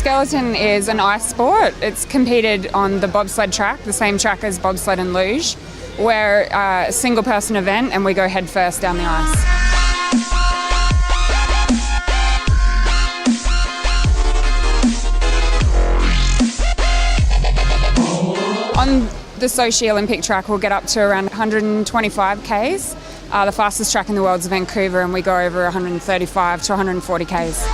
Skeleton is an ice sport. It's competed on the bobsled track, the same track as bobsled and luge. We're a single person event and we go head first down the ice. On the Sochi Olympic track, we'll get up to around 125 Ks. The fastest track in the world is Vancouver, and we go over 135 to 140 Ks.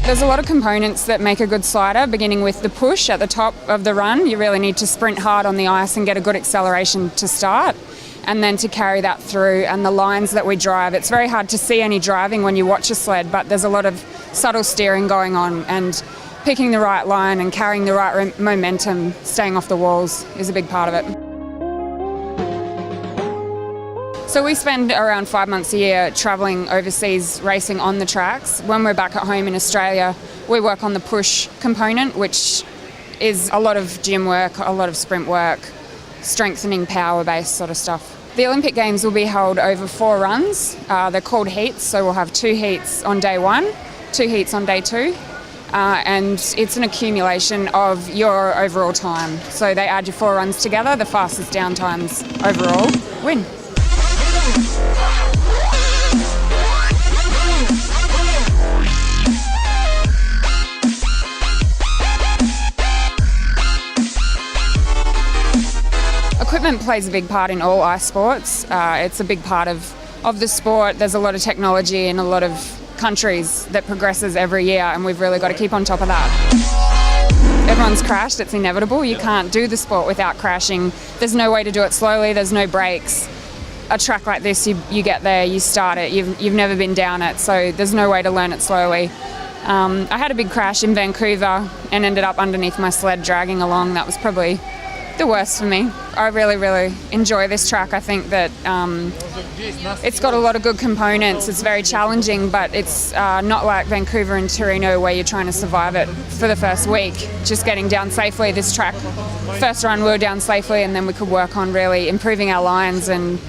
There's a lot of components that make a good slider, beginning with the push at the top of the run. You really need to sprint hard on the ice and get a good acceleration to start, and then to carry that through. And the lines that we drive, it's very hard to see any driving when you watch a sled, but there's a lot of subtle steering going on, and picking the right line and carrying the right momentum, staying off the walls, is a big part of it. So we spend around 5 months a year travelling overseas racing on the tracks. When we're back at home in Australia, we work on the push component, which is a lot of gym work, a lot of sprint work, strengthening power-based sort of stuff. The Olympic Games will be held over 4 runs. They're called heats, so we'll have 2 heats on day 1, 2 heats on day 2. And it's an accumulation of your overall time. So they add your 4 runs together, the fastest down times overall win. Equipment plays a big part in all ice sports. It's a big part of the sport. There's a lot of technology in a lot of countries that progresses every year, and we've really got to keep on top of that. Everyone's crashed, it's inevitable. You can't do the sport without crashing. There's no way to do it slowly, there's no brakes. A track like this, you get there, you start it, you've never been down it, so there's no way to learn it slowly. I had a big crash in Vancouver and ended up underneath my sled dragging along. That was probably the worst for me. I really, really enjoy this track. I think that it's got a lot of good components. It's very challenging, but it's not like Vancouver and Torino where you're trying to survive it for the first week. Just getting down safely. This track, first run we were down safely, and then we could work on really improving our lines and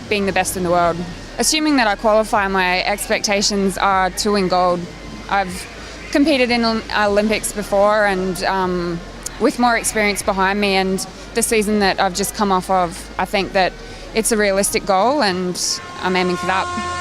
being the best in the world. Assuming that I qualify, my expectations are to win gold. I've competed in Olympics before, and with more experience behind me and the season that I've just come off of, I think that it's a realistic goal and I'm aiming for that.